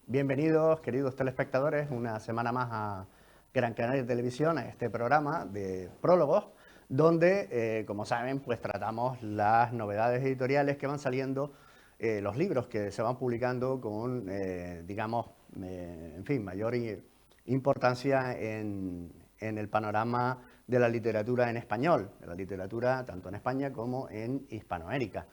Bienvenidos, queridos telespectadores, una semana más a Gran Canaria Televisión, a este programa de prólogos, donde, como saben, pues tratamos las novedades editoriales que van saliendo, los libros que se van publicando con, digamos, en fin, mayor importancia en el panorama de la literatura en español, de la literatura tanto en España como en Hispanoamérica.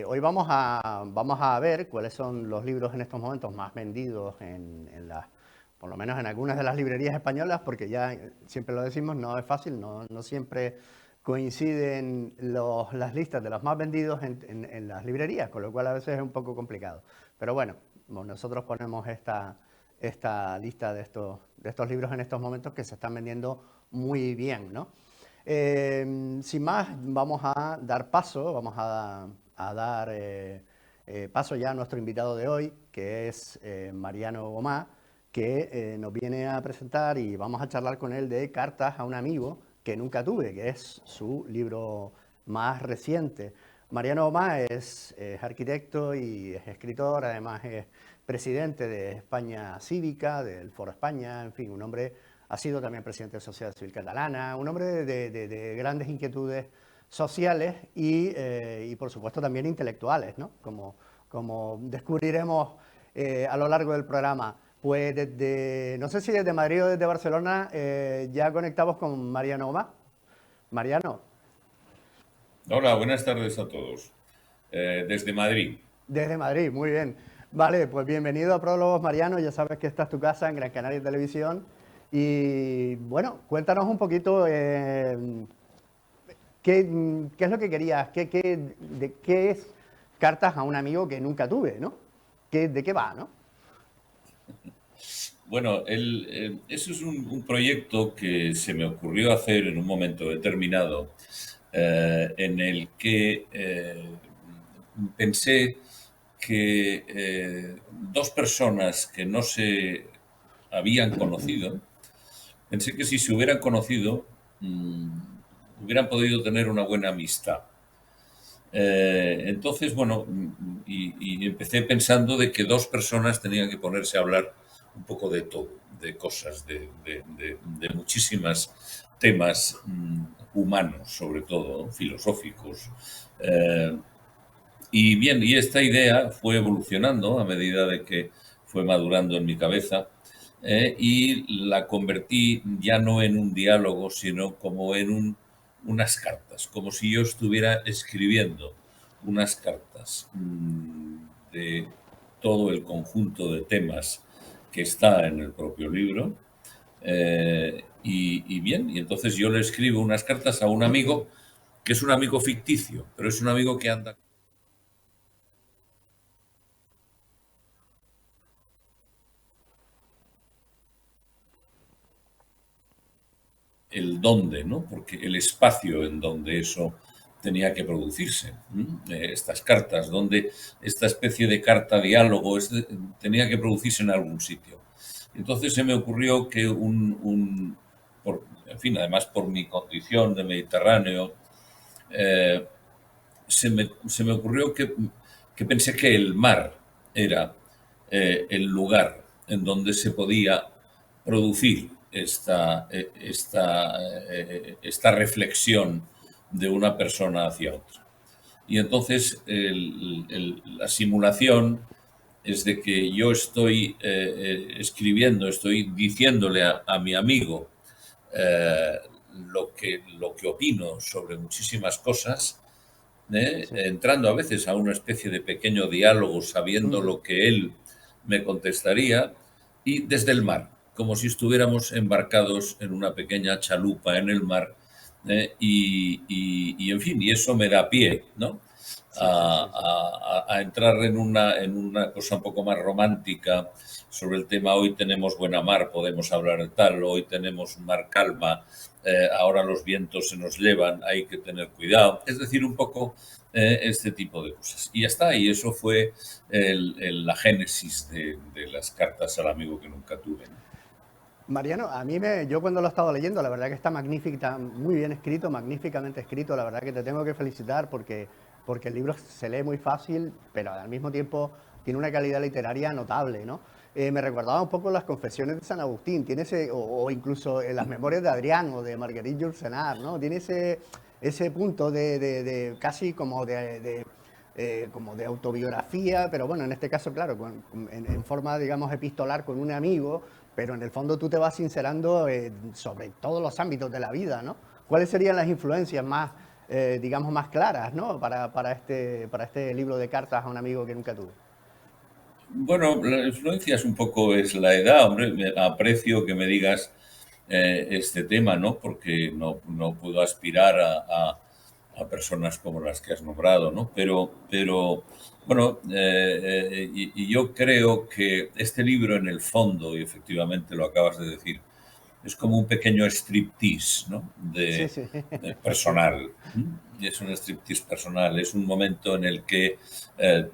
Hoy vamos a ver cuáles son los libros en estos momentos más vendidos por lo menos en algunas de las librerías españolas, porque ya siempre lo decimos, no es fácil, no siempre coinciden las listas de los más vendidos en las librerías, con lo cual a veces es un poco complicado. Pero bueno, nosotros ponemos esta lista de estos libros en estos momentos que se están vendiendo muy bien, ¿no? Sin más, vamos a dar paso, a dar paso ya a nuestro invitado de hoy, que es Mariano Gomá, que nos viene a presentar y vamos a charlar con él de Cartas a un amigo que nunca tuve, que es su libro más reciente. Mariano Gomá es arquitecto y es escritor, además es presidente de España Cívica, del Foro España, en fin, un hombre, ha sido también presidente de la Sociedad Civil Catalana, un hombre de grandes inquietudes sociales y por supuesto también intelectuales, ¿no? Como descubriremos a lo largo del programa. Pues no sé si desde Madrid o desde Barcelona ya conectamos con Mariano Gomá. Mariano, Hola, buenas tardes a todos. Desde Madrid. desde Madrid, muy bien. Vale, pues bienvenido a Prólogos, Mariano. Ya sabes que esta es tu casa en Gran Canaria Televisión. Y bueno, cuéntanos un poquito qué es lo que querías, de qué es Cartas a un amigo que nunca tuve, ¿no? ¿De qué va, no? Bueno, eso es un proyecto que se me ocurrió hacer en un momento determinado, en el que pensé que dos personas que no se habían conocido, pensé que si se hubieran conocido, hubieran podido tener una buena amistad. Entonces, bueno, y empecé pensando de que dos personas tenían que ponerse a hablar un poco de todo, de cosas, de muchísimas temas humanos, sobre todo, ¿no? Filosóficos. Eh, y bien, y esta idea fue evolucionando a medida de que fue madurando en mi cabeza, y la convertí ya no en un diálogo, sino como en unas cartas, como si yo estuviera escribiendo unas cartas de todo el conjunto de temas que está en el propio libro. Y bien, y entonces yo le escribo unas cartas a un amigo que es un amigo ficticio, pero es un amigo que anda el dónde, ¿no? Porque el espacio en donde eso tenía que producirse. Estas cartas, donde esta especie de carta diálogo tenía que producirse en algún sitio. Entonces se me ocurrió que en fin, además por mi condición de Mediterráneo, eh, se me ocurrió que pensé que el mar era el lugar en donde se podía producir esta reflexión de una persona hacia otra. Y entonces la simulación es de que yo estoy escribiendo, estoy diciéndole a mi amigo eh, lo que opino sobre muchísimas cosas, Sí. entrando a veces a una especie de pequeño diálogo, sabiendo Ujú. lo que él me contestaría, y desde el mar, como si estuviéramos embarcados en una pequeña chalupa en el mar, y, en fin, y eso me da pie, ¿no? Sí, sí, sí, sí. A entrar en una cosa un poco más romántica sobre el tema. Hoy tenemos buena mar, podemos hablar de tal, hoy tenemos mar calma, ahora los vientos se nos llevan, hay que tener cuidado. Es decir, un poco este tipo de cosas. Y ya está, y eso fue la génesis de las cartas al amigo que nunca tuve, ¿no? Mariano, yo cuando lo he estado leyendo, la verdad que está magnífica, muy bien escrito, magníficamente escrito, la verdad que te tengo que felicitar porque el libro se lee muy fácil, pero al mismo tiempo tiene una calidad literaria notable, ¿no? Me recordaba un poco las Confesiones de San Agustín, tiene ese, o incluso las Memorias de Adriano, de Marguerite Yourcenar, ¿no? Tiene ese punto de casi como de autobiografía, pero bueno, en este caso, claro, en forma, digamos, epistolar con un amigo, pero en el fondo tú te vas sincerando sobre todos los ámbitos de la vida, ¿no? ¿Cuáles serían las influencias más, digamos, más claras, ¿no? Para este libro de cartas a un amigo que nunca tuve? Bueno, la influencia es un poco es la edad, hombre. Aprecio que me digas este tema, ¿no? Porque no puedo aspirar a personas como las que has nombrado, ¿no? Pero bueno, y yo creo que este libro en el fondo, y efectivamente lo acabas de decir, es como un pequeño striptease, ¿no? Sí, sí. De personal. Es un striptease personal, es un momento en el que eh,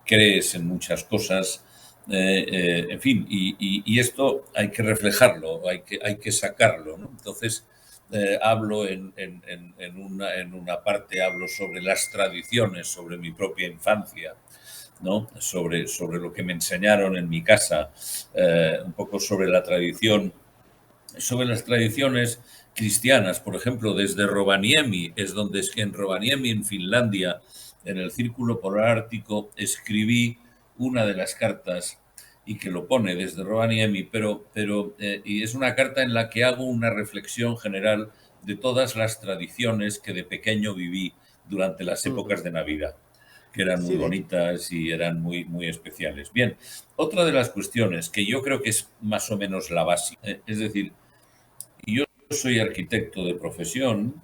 crees en muchas cosas, en fin, y esto hay que reflejarlo, hay que sacarlo, ¿no? Entonces, hablo en una parte, hablo sobre las tradiciones, sobre mi propia infancia, ¿no? Sobre lo que me enseñaron en mi casa, un poco sobre la tradición, sobre las tradiciones cristianas, por ejemplo, desde Rovaniemi, es donde es que en Rovaniemi, en Finlandia, en el Círculo Polar Ártico, escribí una de las cartas y que lo pone desde Rovaniemi, y es una carta en la que hago una reflexión general de todas las tradiciones que de pequeño viví durante las épocas de Navidad, que eran muy Sí, de hecho. bonitas y eran muy especiales. Bien, otra de las cuestiones que yo creo que es más o menos la básica, es decir, yo soy arquitecto de profesión,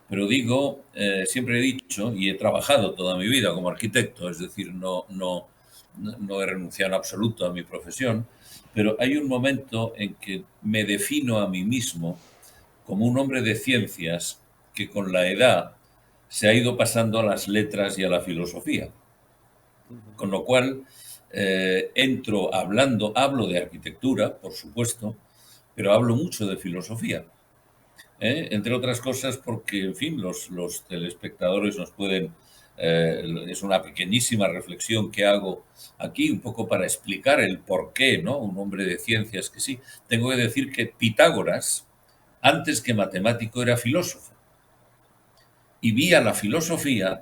pero digo, siempre he dicho y he trabajado toda mi vida como arquitecto, es decir, no he renunciado en absoluto a mi profesión, pero hay un momento en que me defino a mí mismo como un hombre de ciencias que con la edad se ha ido pasando a las letras y a la filosofía. Con lo cual, hablo de arquitectura, por supuesto, pero hablo mucho de filosofía. Entre otras cosas porque, en fin, los telespectadores nos pueden... es una pequeñísima reflexión que hago aquí, un poco para explicar el por qué, ¿no? Un hombre de ciencias que sí. Tengo que decir que Pitágoras, antes que matemático, era filósofo. Y vía la filosofía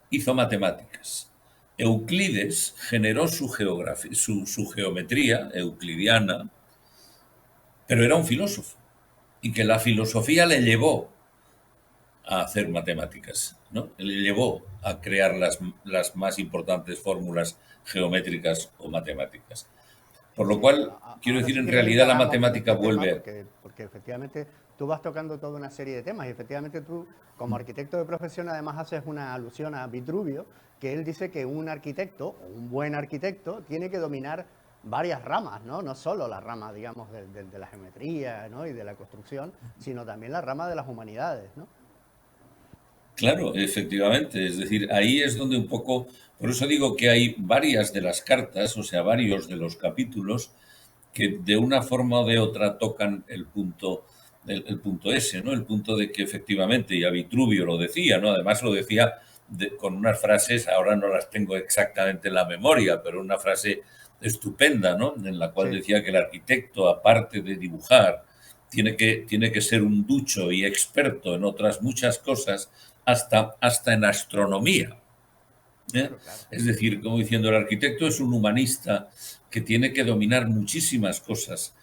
hizo matemáticas. Euclides generó su geometría euclidiana, pero era un filósofo. Y que la filosofía le llevó a hacer matemáticas, ¿no? Le llevó a crear las más importantes fórmulas geométricas o matemáticas. Por lo Sí, cual, quiero ahora decir, si en quieres realidad la indagamos en matemática este tema vuelve... porque efectivamente tú vas tocando toda una serie de temas y efectivamente tú como arquitecto de profesión además haces una alusión a Vitruvio, que él dice que un arquitecto, o un buen arquitecto, tiene que dominar varias ramas, ¿no? No solo la rama, digamos, de la geometría, ¿no? Y de la construcción, sino también la rama de las humanidades, ¿no? Claro, efectivamente. Es decir, ahí es donde un poco... Por eso digo que hay varias de las cartas, o sea, varios de los capítulos, que de una forma o de otra tocan el punto ese, ¿no? El punto de que efectivamente, y a Vitruvio lo decía, ¿no? Además lo decía con unas frases, ahora no las tengo exactamente en la memoria, pero una frase estupenda, ¿no? En la cual Sí, decía que el arquitecto, aparte de dibujar, tiene que ser un ducho y experto en otras muchas cosas, hasta en astronomía. ¿Eh? claro, claro. Es decir, como diciendo, el arquitecto es un humanista que tiene que dominar muchísimas cosas,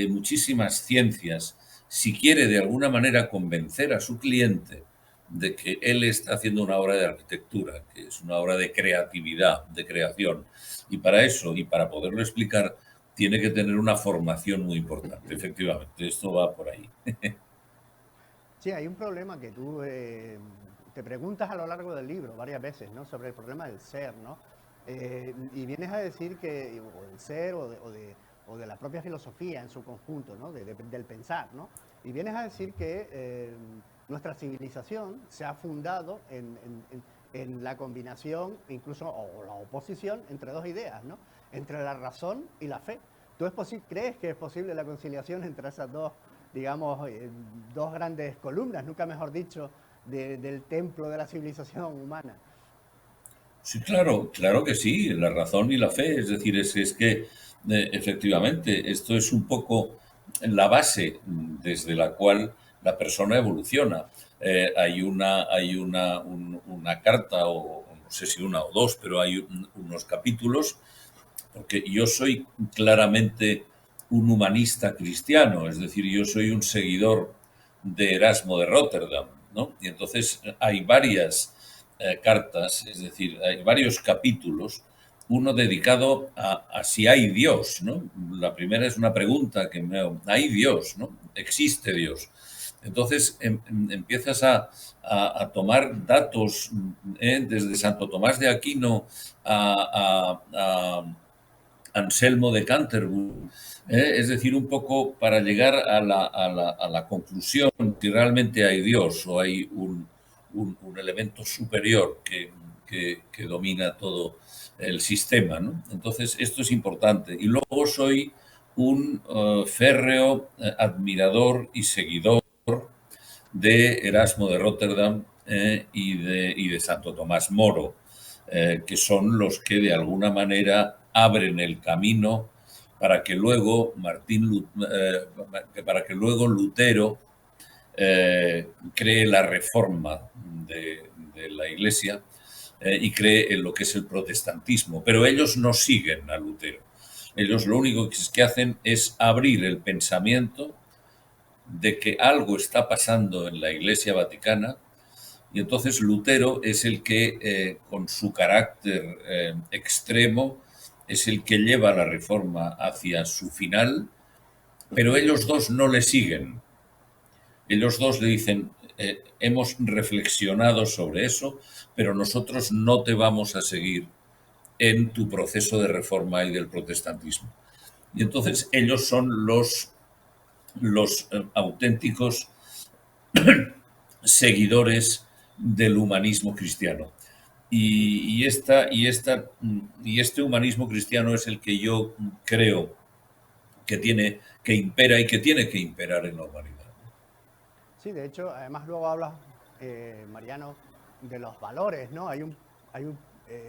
muchísimas ciencias, si quiere de alguna manera convencer a su cliente de que él está haciendo una obra de arquitectura, que es una obra de creatividad, de creación. Y para eso, y para poderlo explicar, tiene que tener una formación muy importante. Efectivamente, esto va por ahí. Sí, hay un problema que tú te preguntas a lo largo del libro varias veces, ¿no? Sobre el problema del ser, ¿no? Y vienes a decir que, o del ser o de la propia filosofía en su conjunto, ¿no? Del pensar, ¿no? Y vienes a decir que nuestra civilización se ha fundado en la combinación, incluso, o la oposición entre dos ideas, ¿no? Entre la razón y la fe. ¿Crees que es posible la conciliación entre esas dos, digamos, dos grandes columnas, nunca mejor dicho, del templo de la civilización humana? Sí, claro, claro que sí, la razón y la fe. Es decir, es que efectivamente esto es un poco la base desde la cual la persona evoluciona. Hay una carta, o no sé si una o dos, pero hay unos capítulos, porque yo soy claramente un humanista cristiano, es decir, yo soy un seguidor de Erasmo de Rotterdam, ¿no? Y entonces hay varias cartas, es decir, hay varios capítulos, uno dedicado a si hay Dios, ¿no? La primera es una pregunta que me hago, ¿hay Dios, no? ¿Existe Dios? Entonces empiezas a tomar datos desde Santo Tomás de Aquino a Anselmo de Canterbury, es decir, un poco para llegar a la conclusión si realmente hay Dios o hay un elemento superior que domina todo el sistema, ¿no? Entonces, esto es importante. Y luego soy un férreo admirador y seguidor de Erasmo de Rotterdam y de Santo Tomás Moro, que son los que de alguna manera abren el camino para que luego para que luego Lutero cree la reforma de la Iglesia y cree en lo que es el protestantismo. Pero ellos no siguen a Lutero. Ellos lo único que hacen es abrir el pensamiento de que algo está pasando en la Iglesia Vaticana, y entonces Lutero es el que, con su carácter extremo, es el que lleva la reforma hacia su final, pero ellos dos no le siguen. Ellos dos le dicen, hemos reflexionado sobre eso, pero nosotros no te vamos a seguir en tu proceso de reforma y del protestantismo. Y entonces ellos son los auténticos seguidores del humanismo cristiano. Y este humanismo cristiano es el que yo creo que impera y que tiene que imperar en la humanidad. Sí, de hecho, además luego hablas, Mariano, de los valores, ¿no?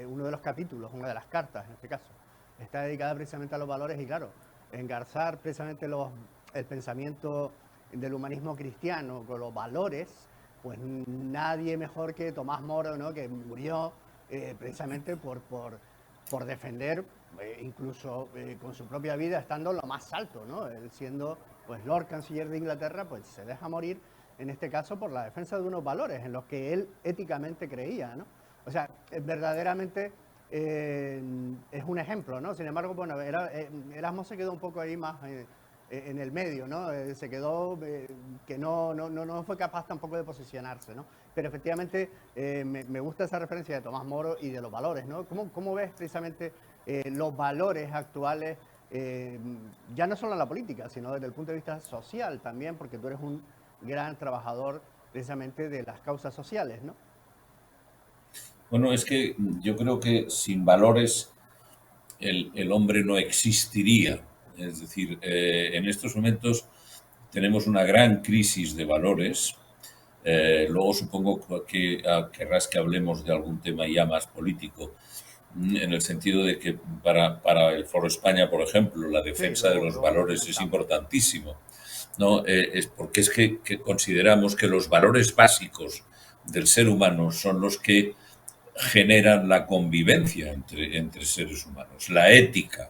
Uno de los capítulos, una de las cartas en este caso, está dedicada precisamente a los valores y claro, engarzar precisamente el pensamiento del humanismo cristiano con los valores, pues nadie mejor que Tomás Moro, ¿no? Que murió precisamente por defender, incluso con su propia vida, estando en lo más alto, ¿no? Él siendo pues Lord Canciller de Inglaterra, pues se deja morir en este caso por la defensa de unos valores en los que él éticamente creía, ¿no? O sea, verdaderamente es un ejemplo, ¿no? Sin embargo, bueno, Erasmo se quedó un poco ahí más en el medio, ¿no? Se quedó que no fue capaz tampoco de posicionarse, ¿no? Pero efectivamente me gusta esa referencia de Tomás Moro y de los valores, ¿no? ¿Cómo ves precisamente los valores actuales, ya no solo en la política, sino desde el punto de vista social también, porque tú eres un gran trabajador precisamente de las causas sociales, ¿no? Bueno, es que yo creo que sin valores el hombre no existiría. Es decir, en estos momentos tenemos una gran crisis de valores. Luego supongo que querrás que hablemos de algún tema ya más político, en el sentido de que para el Foro España, por ejemplo, la Sí, defensa de luego, los luego lo valores es comentamos. importantísimo, ¿no? Es porque es que consideramos que los valores básicos del ser humano son los que generan la convivencia entre seres humanos. Claro.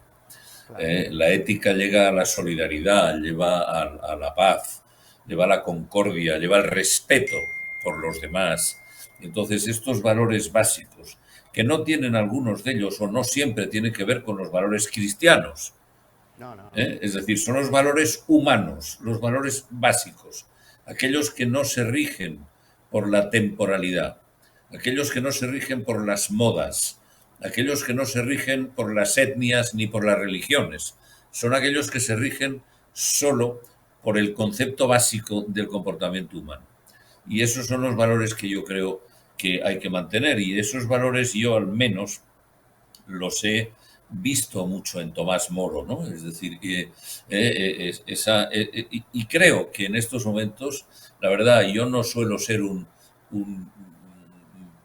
La ética llega a la solidaridad, lleva a la paz, lleva a la concordia, lleva al respeto por los demás. Entonces, estos valores básicos, que no tienen algunos de ellos o no siempre tienen que ver con los valores cristianos, No, no, no. es decir, son los valores humanos, los valores básicos, aquellos que no se rigen por la temporalidad, aquellos que no se rigen por las modas, aquellos que no se rigen por las etnias ni por las religiones, son aquellos que se rigen solo por el concepto básico del comportamiento humano. Y esos son los valores que yo creo que hay que mantener, y esos valores yo al menos los he visto mucho en Tomás Moro, ¿no? Es decir, y creo que en estos momentos, la verdad, yo no suelo ser un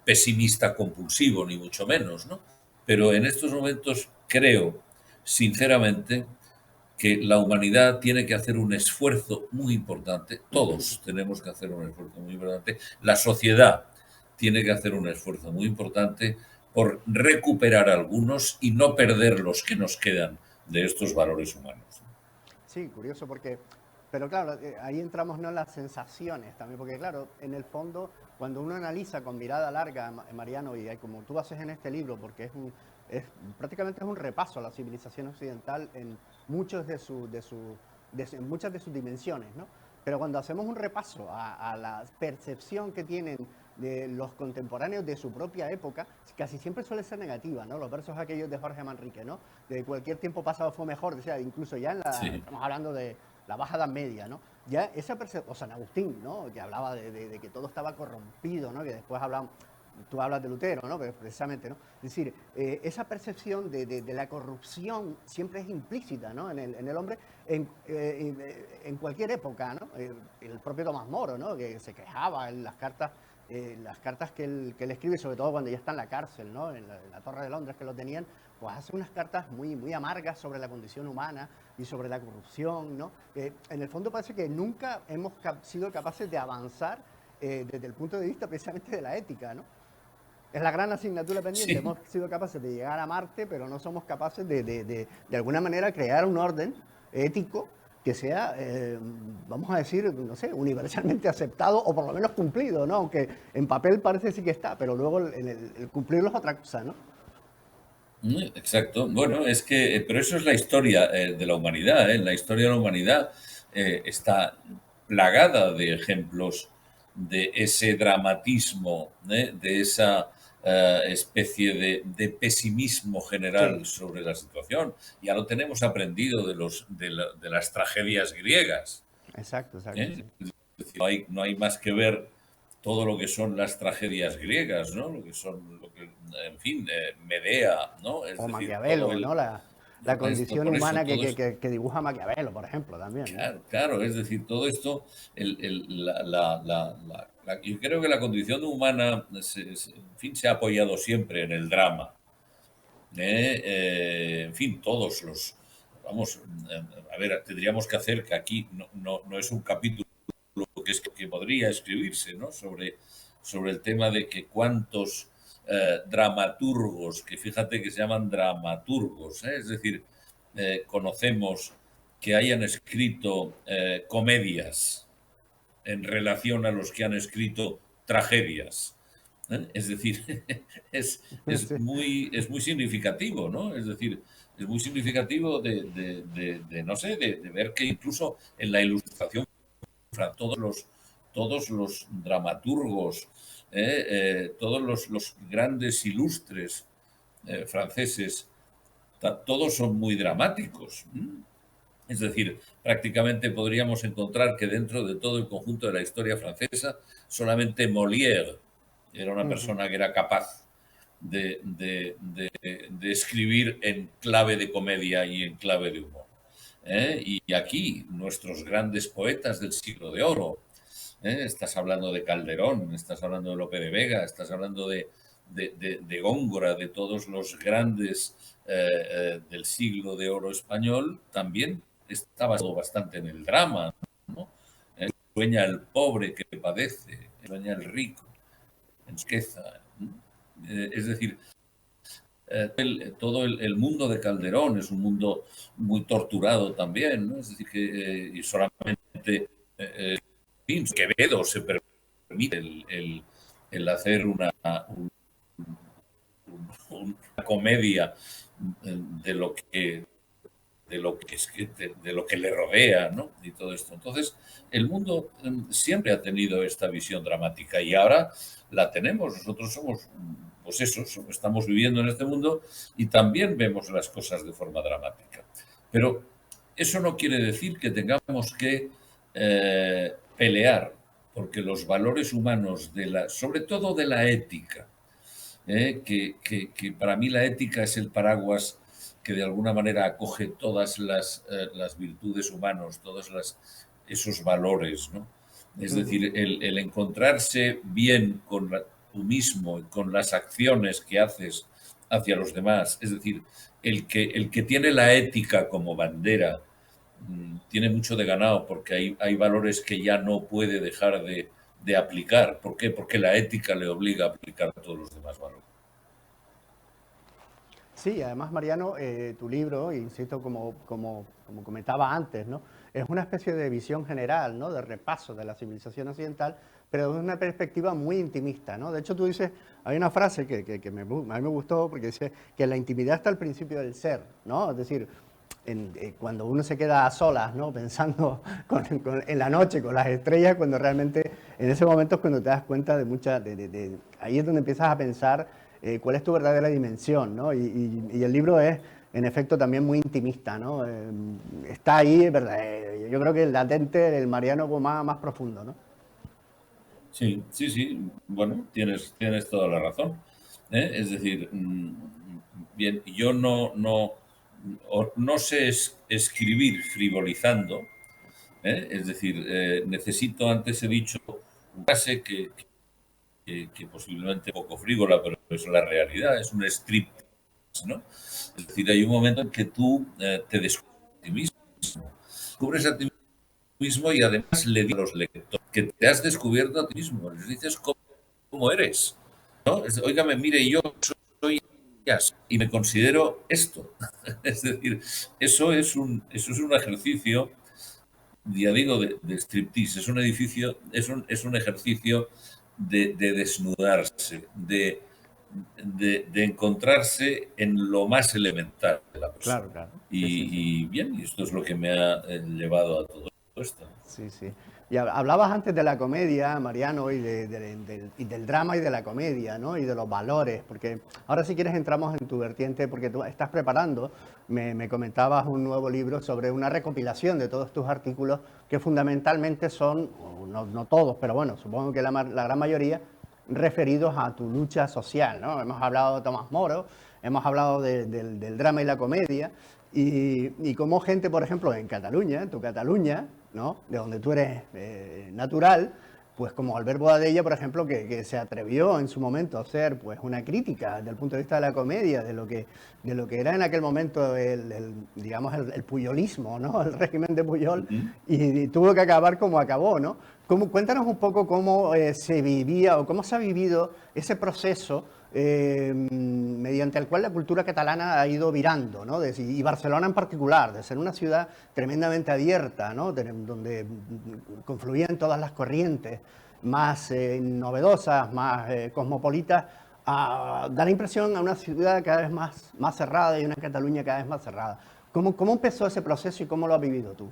pesimista compulsivo, ni mucho menos, ¿no? Pero en estos momentos creo, sinceramente, que la humanidad tiene que hacer un esfuerzo muy importante, todos tenemos que hacer un esfuerzo muy importante, la sociedad tiene que hacer un esfuerzo muy importante por recuperar algunos y no perder los que nos quedan de estos valores humanos. Sí, curioso porque, pero claro, ahí entramos no en las sensaciones también, porque claro, en el fondo, cuando uno analiza con mirada larga, Mariano, y como tú haces en este libro, porque es prácticamente es un repaso a la civilización occidental en muchos muchas de sus dimensiones, ¿no? Pero cuando hacemos un repaso a la percepción que tienen de los contemporáneos de su propia época, casi siempre suele ser negativa, ¿no? Los versos aquellos de Jorge Manrique, ¿no? De cualquier tiempo pasado fue mejor, o sea, incluso ya Sí. estamos hablando de la Baja Edad Media, ¿no? Ya esa percepción, o San Agustín, ¿no? Que hablaba de que todo estaba corrompido, ¿no? Que después hablamos, tú hablas de Lutero, ¿no? Precisamente, ¿no? Es decir, esa percepción de la corrupción siempre es implícita, ¿no? En el hombre, en cualquier época, ¿no? El propio Tomás Moro, ¿no? Que se quejaba en las cartas que él escribe, sobre todo cuando ya está en la cárcel, ¿no? En la Torre de Londres que lo tenían, pues hace unas cartas muy, muy amargas sobre la condición humana y sobre la corrupción, ¿no? En el fondo parece que nunca hemos sido capaces de avanzar desde el punto de vista precisamente de la ética, ¿no? Es la gran asignatura pendiente. Sí. Hemos sido capaces de llegar a Marte, pero no somos capaces de alguna manera crear un orden ético que sea, vamos a decir, no sé, universalmente aceptado o por lo menos cumplido, ¿no? Aunque en papel parece sí que está, pero luego el cumplirlo es otra cosa, ¿no? Exacto. Bueno, es que, pero eso es la historia de la humanidad, ¿eh? La historia de la humanidad está plagada de ejemplos de ese dramatismo, ¿eh? De esa especie de pesimismo general Sí, sobre la situación. Ya lo tenemos aprendido de las tragedias griegas. exacto, exacto, ¿Eh? sí. Es decir, no hay más que ver todo lo que son las tragedias griegas, ¿no? Lo que son, en fin, Medea, ¿no? Es O decir, todo Maquiavelo, el, ¿no? La esto, condición por eso, humana todo esto, que dibuja Maquiavelo, por ejemplo, también, ¿no? claro, claro, es decir, todo esto, yo creo que la condición humana, en fin, se ha apoyado siempre en el drama. En fin, todos vamos, a ver, tendríamos que hacer que aquí no es un capítulo que podría escribirse, ¿no? Sobre el tema de que cuántos dramaturgos, que fíjate que se llaman dramaturgos, es decir, conocemos que hayan escrito comedias en relación a los que han escrito tragedias. Es decir, es muy significativo, ¿no? Es decir, es muy significativo no sé, de ver que incluso en la ilustración todos los dramaturgos, todos los grandes ilustres franceses, todos son muy dramáticos. Es decir, prácticamente podríamos encontrar que dentro de todo el conjunto de la historia francesa, solamente Molière era una persona que era capaz de escribir en clave de comedia y en clave de humor. Y aquí nuestros grandes poetas del siglo de oro, estás hablando de Calderón, estás hablando de Lope de Vega, estás hablando de Góngora, de todos los grandes del siglo de oro español, también estaba todo bastante en el drama, ¿no? Sueña el pobre que padece, sueña el rico en su riqueza. Es decir, todo el mundo de Calderón es un mundo muy torturado también, ¿no? Es decir, que y solamente Quevedo se permite el hacer una comedia de lo que de lo que le rodea, ¿no? Y todo esto. Entonces, el mundo siempre ha tenido esta visión dramática y ahora la tenemos. Nosotros somos, pues eso, estamos viviendo en este mundo y también vemos las cosas de forma dramática. Pero eso no quiere decir que tengamos que pelear, porque los valores humanos, sobre todo de la ética, que para mí la ética es el paraguas que de alguna manera acoge todas las virtudes humanas, esos valores, ¿no? Es decir, el encontrarse bien tú mismo y con las acciones que haces hacia los demás. Es decir, el que tiene la ética como bandera tiene mucho de ganado porque hay valores que ya no puede dejar de aplicar. ¿Por qué? Porque la ética le obliga a aplicar todos los demás valores. Sí, además, Mariano, tu libro, insisto, como comentaba antes, ¿no? Es una especie de visión general, ¿no? De repaso de la civilización occidental, pero desde una perspectiva muy intimista, ¿no? De hecho, tú dices, hay una frase que a mí me gustó, porque dice que la intimidad está al principio del ser, ¿no? Es decir, cuando uno se queda a solas, ¿no? Pensando en la noche con las estrellas, cuando realmente en ese momento es cuando te das cuenta de muchas, ahí es donde empiezas a pensar cuál es tu verdadera dimensión, ¿no? Y el libro es, en efecto, también muy intimista, ¿no? Está ahí, ¿verdad? Yo creo que el latente, el Mariano más profundo, ¿no? Sí, sí, sí. Bueno, tienes toda la razón. Es decir, bien, yo no sé escribir frivolizando. Es decir, necesito, antes he dicho, una frase que posiblemente poco frívola, pero es la realidad, es un strip, ¿no? Es decir, hay un momento en que tú te descubres a ti mismo, descubres a ti mismo y además le dices a los lectores que te has descubierto a ti mismo, les dices cómo eres, ¿no? Óigame, mire, yo soy jazz y me considero esto. Es decir, eso es un ejercicio, ya digo, de striptease, es un edificio, es un ejercicio de desnudarse, de encontrarse en lo más elemental de la Claro, persona. claro. Sí, sí, sí. Y bien, y esto es lo que me ha llevado a todo esto. Sí, sí. Y hablabas antes de la comedia, Mariano, y del drama y de la comedia, ¿no? Y de los valores, porque ahora si quieres entramos en tu vertiente, porque tú estás preparando, me comentabas un nuevo libro sobre una recopilación de todos tus artículos que fundamentalmente son, no todos, pero bueno, supongo que la gran mayoría, referidos a tu lucha social, ¿no? Hemos hablado de Tomás Moro, hemos hablado del drama y la comedia, y como gente, por ejemplo, en Cataluña, en tu Cataluña, ¿no? De donde tú eres natural, pues como Albert Boadella, por ejemplo, que se atrevió en su momento a hacer pues una crítica desde el punto de vista de la comedia, de lo que era en aquel momento digamos, el puyolismo, ¿no? El régimen de Puyol, y tuvo que acabar como acabó, ¿no? Cuéntanos un poco cómo se vivía o cómo se ha vivido ese proceso mediante el cual la cultura catalana ha ido virando, ¿no? Y Barcelona en particular, de ser una ciudad tremendamente abierta, ¿no? Donde confluían todas las corrientes más novedosas, más cosmopolitas, da la impresión a una ciudad cada vez más cerrada y una Cataluña cada vez más cerrada. ¿Cómo empezó ese proceso y cómo lo has vivido tú?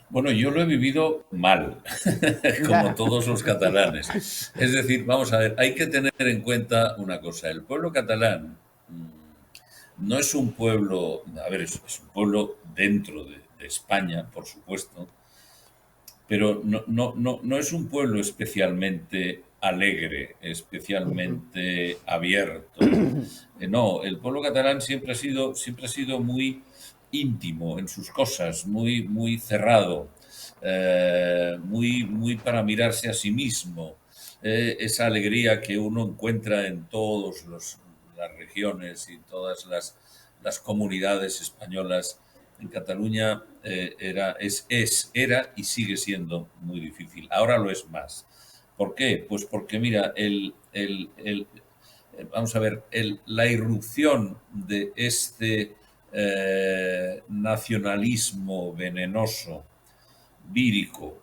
Bueno, yo lo he vivido mal, como Ya. todos los catalanes. Es decir, vamos a ver, hay que tener en cuenta una cosa. El pueblo catalán no es un pueblo, a ver, es un pueblo dentro de España, por supuesto, pero no es un pueblo especialmente alegre, especialmente abierto. No, el pueblo catalán siempre ha sido muy íntimo en sus cosas, muy cerrado, muy para mirarse a sí mismo. Esa alegría que uno encuentra en todas las regiones y todas las comunidades españolas en Cataluña era y sigue siendo muy difícil. Ahora lo es más. ¿Por qué? Pues porque, mira, vamos a ver, la irrupción de este nacionalismo venenoso, vírico,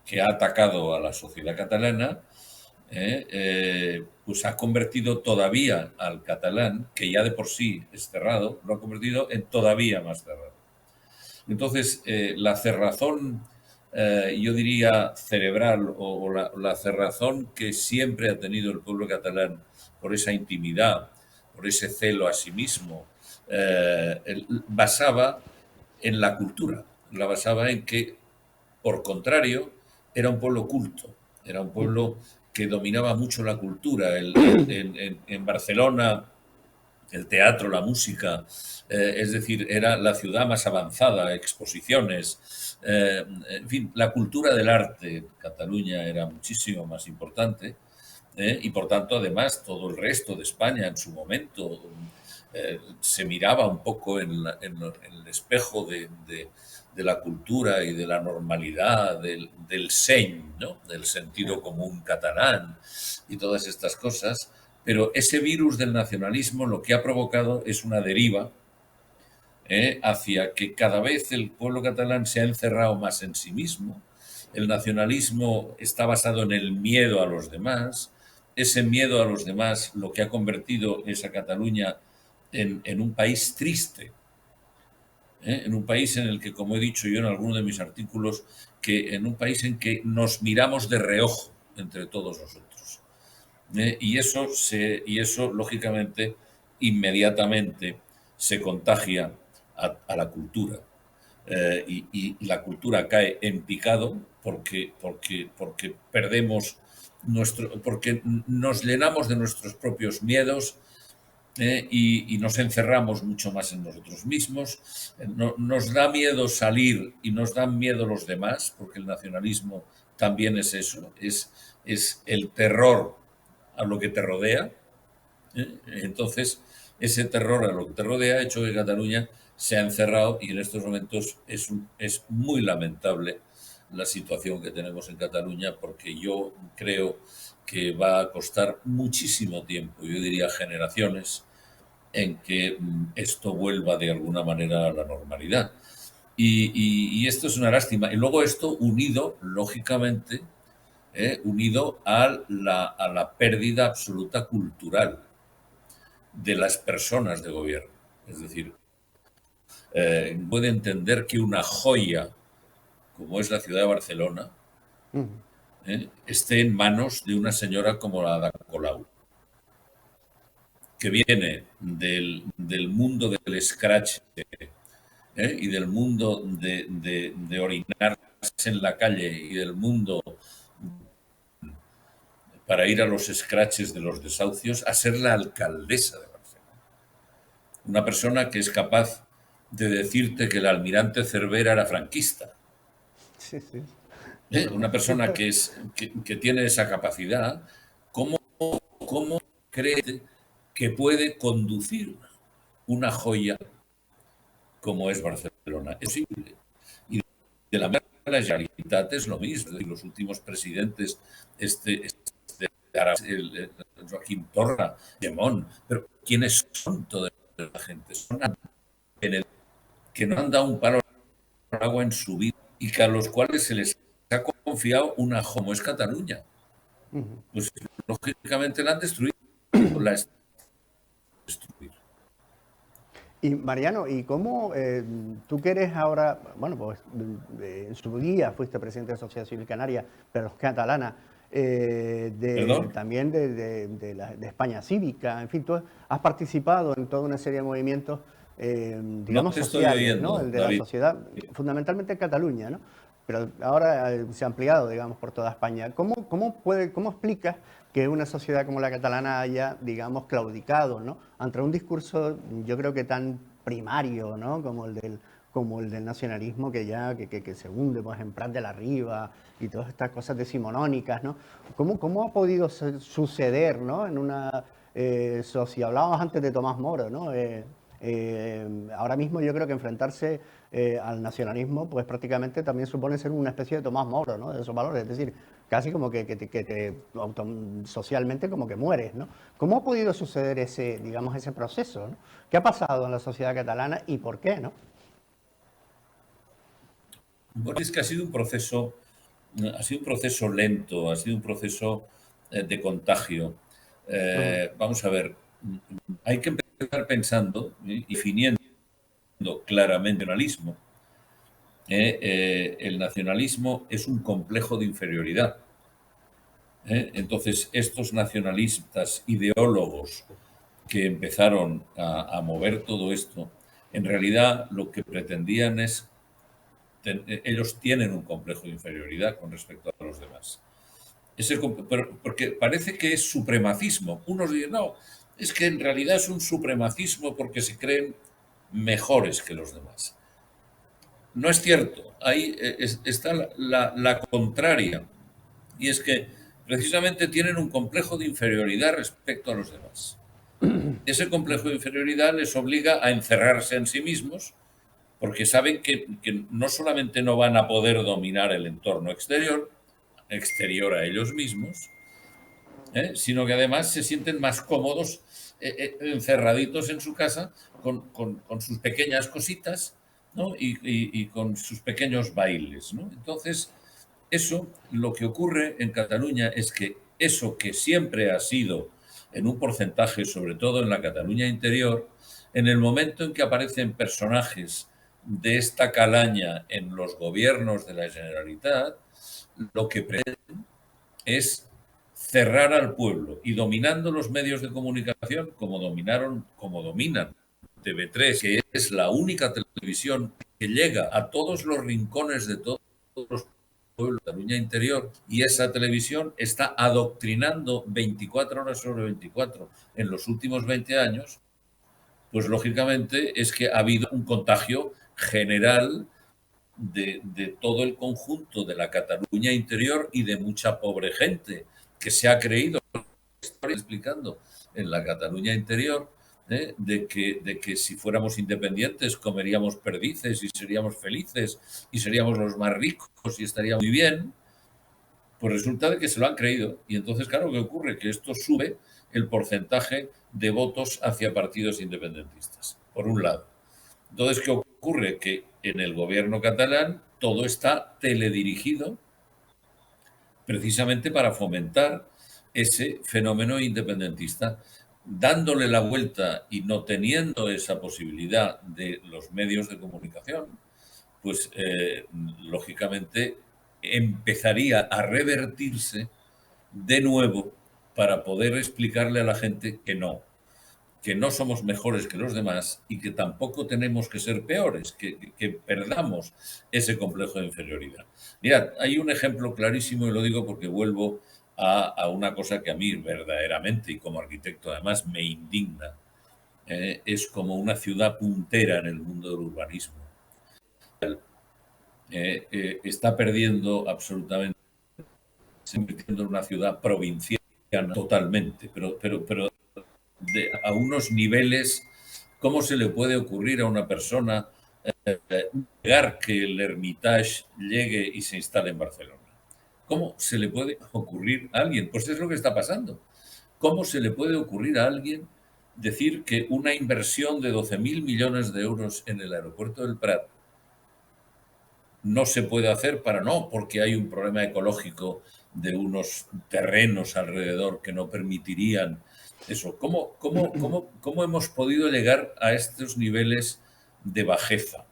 que ha atacado a la sociedad catalana, pues ha convertido todavía al catalán, que ya de por sí es cerrado, lo ha convertido en todavía más cerrado. Entonces, la cerrazón, yo diría cerebral, o la cerrazón que siempre ha tenido el pueblo catalán por esa intimidad, por ese celo a sí mismo, basaba en la cultura, la basaba en que, por contrario, era un pueblo culto, era un pueblo que dominaba mucho la cultura. En Barcelona, el teatro, la música, es decir, era la ciudad más avanzada, exposiciones, en fin, la cultura del arte en Cataluña era muchísimo más importante Y por tanto, además, todo el resto de España en su momento se miraba un poco en el espejo de la cultura y de la normalidad, del seny, ¿no? Del sentido común catalán y todas estas cosas. Pero ese virus del nacionalismo lo que ha provocado es una deriva hacia que cada vez el pueblo catalán se ha encerrado más en sí mismo. El nacionalismo está basado en el miedo a los demás. Ese miedo a los demás lo que ha convertido esa Cataluña en un país triste, en un país en el que, como he dicho yo en alguno de mis artículos, que en un país en que nos miramos de reojo entre todos nosotros. Y eso, lógicamente, inmediatamente se contagia a la cultura. Y la cultura cae en picado porque perdemos porque nos llenamos de nuestros propios miedos y nos encerramos mucho más en nosotros mismos. Nos da miedo salir y nos dan miedo los demás, porque el nacionalismo también es eso, es el terror a lo que te rodea. Entonces, ese terror a lo que te rodea ha hecho que Cataluña se ha encerrado y en estos momentos es muy lamentable la situación que tenemos en Cataluña porque yo creo que va a costar muchísimo tiempo, yo diría generaciones, en que esto vuelva de alguna manera a la normalidad. Y esto es una lástima. Y luego esto unido, lógicamente, unido a la pérdida absoluta cultural de las personas de gobierno. Es decir, puede entender que una joya como es la ciudad de Barcelona esté en manos de una señora como la Ada Colau, que viene del mundo del scratch y del mundo de orinarse en la calle y del mundo para ir a los scratches de los desahucios a ser la alcaldesa de Barcelona. Una persona que es capaz de decirte que el almirante Cervera era franquista. Sí, sí. Una persona que tiene esa capacidad, ¿cómo cree que puede conducir una joya como es Barcelona? Es posible. Y de la manera la Generalitat es lo mismo. Los últimos presidentes, el Joaquim Torra, Gemón, pero ¿quiénes son toda la gente? Son que no han dado un palo al agua en su vida y que a los cuales se les ha confiado una como es Cataluña. Pues lógicamente la han destruido. La destruir. Y Mariano, ¿y cómo tú que eres ahora, bueno, pues en su día fuiste presidente de la Sociedad Civil Canaria, pero catalana, también de España Cívica, en fin, tú has participado en toda una serie de movimientos, digamos, no sociales, oyendo, ¿no? El de David. la sociedad, fundamentalmente en Cataluña, ¿no? Pero ahora se ha ampliado, digamos, por toda España. ¿Cómo explicas que una sociedad como la catalana haya, digamos, claudicado, ¿no? Ante un discurso, yo creo que tan primario, ¿no? Como el del nacionalismo que se hunde pues, en Prat de la Riba y todas estas cosas decimonónicas, ¿no? ¿Cómo ha podido suceder, ¿no? En una sociedad, hablábamos antes de Tomás Moro, ¿no? Ahora mismo yo creo que enfrentarse al nacionalismo pues prácticamente también supone ser una especie de Tomás Moro, ¿no? De esos valores, es decir, casi como que socialmente como que mueres, ¿no? ¿Cómo ha podido suceder digamos, ese proceso, ¿no? ¿Qué ha pasado en la sociedad catalana y por qué, ¿no? Bueno, es que ha sido un proceso lento, ha sido un proceso de contagio. Vamos a ver, hay que empezar pensando y definiendo claramente el nacionalismo. El nacionalismo es un complejo de inferioridad. Entonces, estos nacionalistas ideólogos que empezaron a mover todo esto, en realidad lo que pretendían es, ellos tienen un complejo de inferioridad con respecto a los demás. Porque parece que es supremacismo. Unos dicen, no, es que en realidad es un supremacismo porque se creen mejores que los demás. No es cierto. Ahí está la contraria. Y es que precisamente tienen un complejo de inferioridad respecto a los demás. Ese complejo de inferioridad les obliga a encerrarse en sí mismos porque saben que no solamente no van a poder dominar el entorno exterior a ellos mismos, sino que además se sienten más cómodos encerraditos en su casa con sus pequeñas cositas, ¿no? Y con sus pequeños bailes, ¿no? Entonces, eso, lo que ocurre en Cataluña es que eso que siempre ha sido en un porcentaje, sobre todo en la Cataluña interior, en el momento en que aparecen personajes de esta calaña en los gobiernos de la Generalitat, lo que pretenden es cerrar al pueblo y dominando los medios de comunicación como dominan TV3, que es la única televisión que llega a todos los rincones de todos los pueblos de Cataluña interior, y esa televisión está adoctrinando 24 horas sobre 24 en los últimos 20 años, pues lógicamente es que ha habido un contagio general de todo el conjunto de la Cataluña interior y de mucha pobre gente que se ha creído, estoy explicando, en la Cataluña interior, de que si fuéramos independientes comeríamos perdices y seríamos felices y seríamos los más ricos y estaría muy bien, pues resulta de que se lo han creído. Y entonces, claro, ¿qué ocurre? Que esto sube el porcentaje de votos hacia partidos independentistas, por un lado. Entonces, ¿qué ocurre? Que en el gobierno catalán todo está teledirigido precisamente para fomentar ese fenómeno independentista, dándole la vuelta y no teniendo esa posibilidad de los medios de comunicación, pues lógicamente empezaría a revertirse de nuevo para poder explicarle a la gente que no somos mejores que los demás y que tampoco tenemos que ser peores, que perdamos ese complejo de inferioridad. Mirad, hay un ejemplo clarísimo y lo digo porque vuelvo a una cosa que a mí verdaderamente y como arquitecto además me indigna. Es como una ciudad puntera en el mundo del urbanismo. Está perdiendo absolutamente, se convirtiendo en una ciudad provinciana totalmente, pero a unos niveles. ¿Cómo se le puede ocurrir a una persona negar que el Hermitage llegue y se instale en Barcelona? ¿Cómo se le puede ocurrir a alguien? Pues es lo que está pasando. ¿Cómo se le puede ocurrir a alguien decir que una inversión de 12.000 millones de euros en el aeropuerto del Prat no se puede hacer porque hay un problema ecológico de unos terrenos alrededor que no permitirían eso? ¿Cómo hemos podido llegar a estos niveles de bajeza?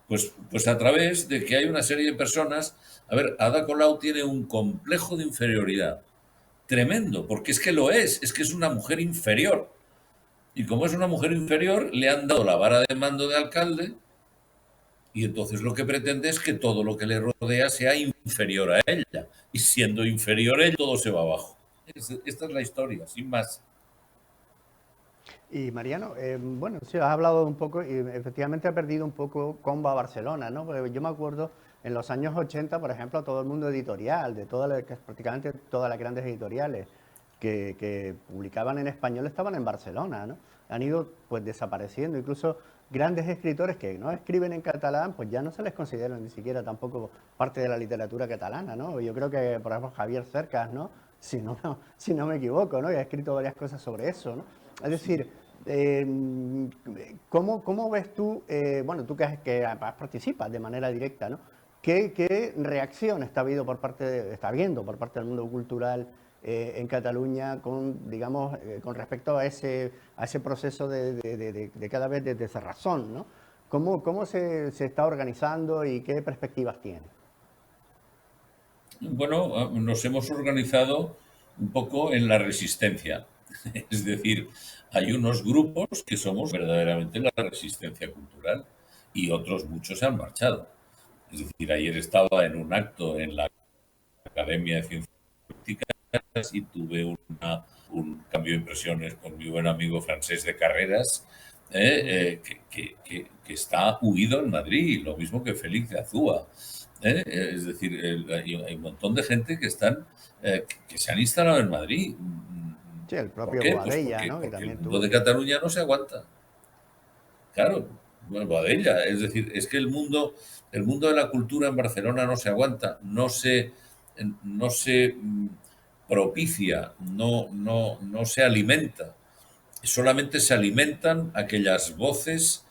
Pues a través de que hay una serie de personas. A ver, Ada Colau tiene un complejo de inferioridad tremendo, porque es que lo es que es una mujer inferior. Y como es una mujer inferior, le han dado la vara de mando de alcalde. Y entonces lo que pretende es que todo lo que le rodea sea inferior a ella. Y siendo inferior a ella, todo se va abajo. Esta es la historia, sin más. Y Mariano, bueno, sí, has hablado un poco y efectivamente ha perdido un poco comba Barcelona, ¿no? Porque yo me acuerdo en los años 80, por ejemplo, todo el mundo editorial, prácticamente todas las grandes editoriales que publicaban en español estaban en Barcelona, ¿no? Han ido pues desapareciendo, incluso grandes escritores que no escriben en catalán, pues ya no se les considera ni siquiera tampoco parte de la literatura catalana, ¿no? Yo creo que, por ejemplo, Javier Cercas, ¿no? Si no me equivoco, ¿no? Y ha escrito varias cosas sobre eso, ¿no? Es decir, ¿cómo ves tú, bueno, tú que participas de manera directa, ¿no? ¿Qué reacción está habiendo por parte del mundo cultural en Cataluña con, digamos, con respecto a ese proceso de cada vez de cerrazón, ¿no? ¿Cómo se está organizando y qué perspectivas tiene? Bueno, nos hemos organizado un poco en la resistencia. Es decir, hay unos grupos que somos verdaderamente la resistencia cultural y otros muchos se han marchado. Es decir, ayer estaba en un acto en la Academia de Ciencias Políticas y tuve un cambio de impresiones con mi buen amigo Francesc de Carreras, que está huido en Madrid, lo mismo que Félix de Azúa. Es decir, hay un montón de gente que que se han instalado en Madrid. Sí, el ¿Por propio qué? Pues Boadella, ¿no? Que porque el también mundo tuvo de que... Cataluña no se aguanta. Claro, bueno, Boadella. Es decir, es que el mundo de la cultura en Barcelona no se aguanta, no se propicia, no se alimenta. Solamente se alimentan aquellas voces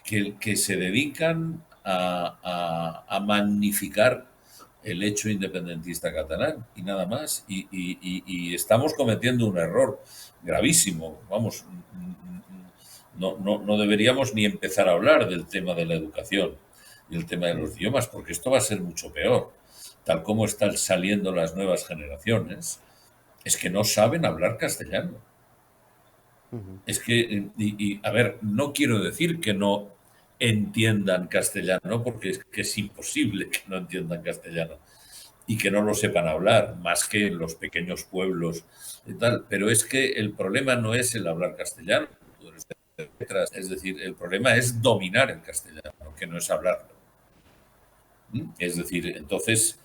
que se dedican a magnificar el hecho independentista catalán y nada más. Y estamos cometiendo un error gravísimo. Vamos, no deberíamos ni empezar a hablar del tema de la educación y el tema de los idiomas, porque esto va a ser mucho peor. Tal como están saliendo las nuevas generaciones, es que no saben hablar castellano. Ujú. Es que, a ver, no quiero decir que no entiendan castellano, porque es que es imposible que no entiendan castellano y que no lo sepan hablar, más que en los pequeños pueblos y tal. Pero es que el problema no es el hablar castellano, es decir, el problema es dominar el castellano, que no es hablarlo. Es decir, entonces,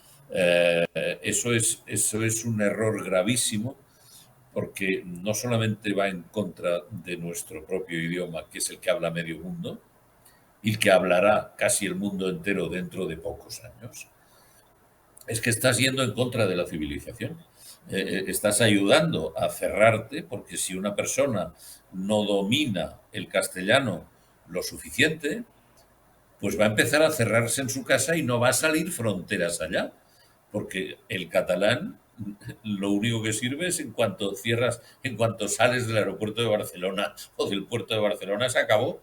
eso es un error gravísimo porque no solamente va en contra de nuestro propio idioma, que es el que habla medio mundo, y el que hablará casi el mundo entero dentro de pocos años, es que estás yendo en contra de la civilización. Estás ayudando a cerrarte, porque si una persona no domina el castellano lo suficiente, pues va a empezar a cerrarse en su casa y no va a salir fronteras allá, porque el catalán lo único que sirve es en cuanto sales del aeropuerto de Barcelona o del puerto de Barcelona, se acabó.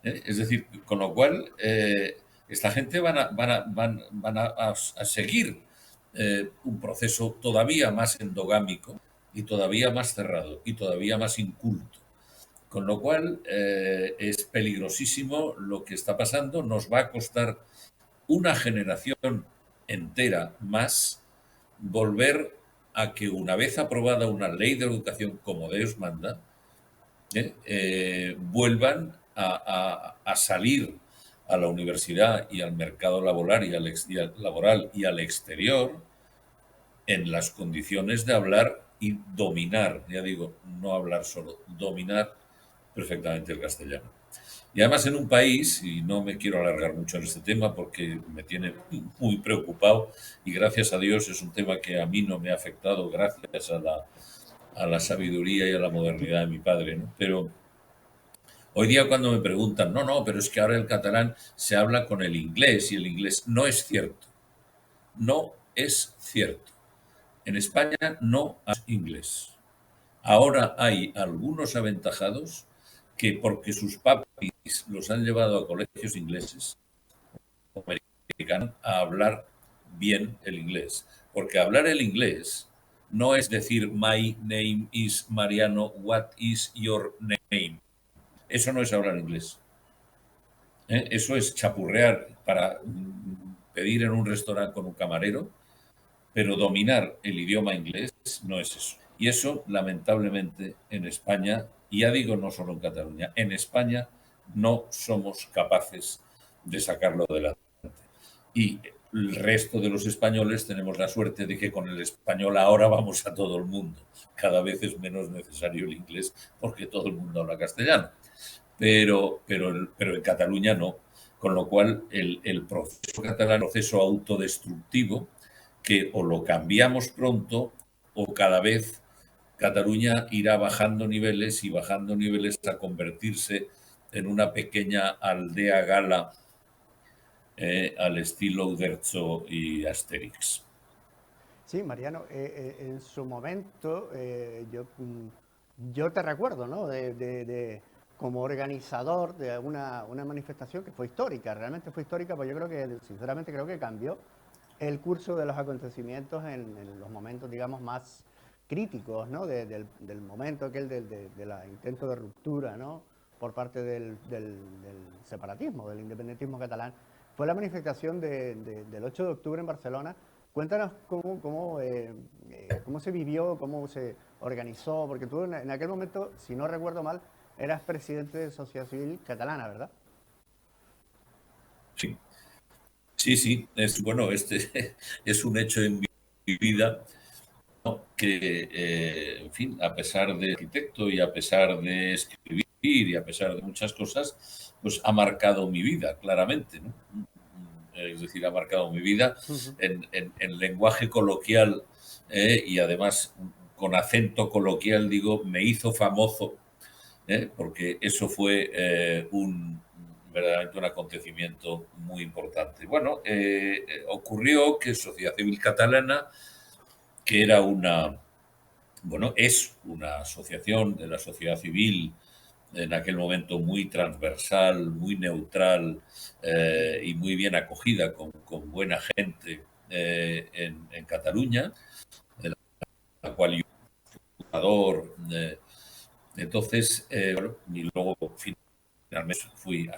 Es decir, con lo cual, esta gente van a seguir un proceso todavía más endogámico y todavía más cerrado y todavía más inculto. Con lo cual, es peligrosísimo lo que está pasando. Nos va a costar una generación entera más volver a que una vez aprobada una ley de educación como Dios manda, vuelvan a salir a la universidad y al mercado laboral laboral y al exterior en las condiciones de hablar y dominar, ya digo, no hablar solo, dominar perfectamente el castellano. Y además en un país, y no me quiero alargar mucho en este tema porque me tiene muy preocupado y gracias a Dios es un tema que a mí no me ha afectado gracias a la sabiduría y a la modernidad de mi padre, ¿no? Pero hoy día cuando me preguntan, no, pero es que ahora el catalán se habla con el inglés y el inglés no es cierto, no es cierto. En España no hay inglés. Ahora hay algunos aventajados que porque sus papis los han llevado a colegios ingleses o americanos a hablar bien el inglés. Porque hablar el inglés no es decir my name is Mariano, what is your name. Eso no es hablar inglés. Eso es chapurrear para pedir en un restaurante con un camarero, pero dominar el idioma inglés no es eso. Y eso, lamentablemente, en España, y ya digo no solo en Cataluña, en España no somos capaces de sacarlo adelante. Y el resto de los españoles tenemos la suerte de que con el español ahora vamos a todo el mundo. Cada vez es menos necesario el inglés porque todo el mundo habla castellano. Pero en Cataluña no. Con lo cual, el proceso catalán es un proceso autodestructivo que o lo cambiamos pronto o cada vez Cataluña irá bajando niveles y bajando niveles a convertirse en una pequeña aldea gala al estilo Uderzo y Asterix. Sí, Mariano, en su momento yo te recuerdo, ¿no? Como organizador de una manifestación que fue histórica, realmente fue histórica, pues yo creo que, sinceramente, creo que cambió el curso de los acontecimientos en los momentos, digamos, más críticos, ¿no? Del momento aquel del intento de ruptura, ¿no? Por parte del separatismo, del independentismo catalán. Fue la manifestación del 8 de octubre en Barcelona. Cuéntanos cómo se vivió, cómo se organizó, porque tú en aquel momento, si no recuerdo mal, eras presidente de Sociedad Civil Catalana, ¿verdad? Sí, sí, sí. Bueno, este es un hecho en mi vida, ¿no? Que, en fin, a pesar de arquitecto y a pesar de escribir y a pesar de muchas cosas, pues ha marcado mi vida, claramente, ¿no? Es decir, ha marcado mi vida Ujú. en lenguaje coloquial, y además con acento coloquial, digo, me hizo famoso, porque eso fue verdaderamente un acontecimiento muy importante. Bueno, ocurrió que Sociedad Civil Catalana, que era bueno, es una asociación de la sociedad civil en aquel momento muy transversal, muy neutral, y muy bien acogida, con buena gente, en Cataluña, de la cual yo fui fundador. Entonces, bueno, y luego finalmente fui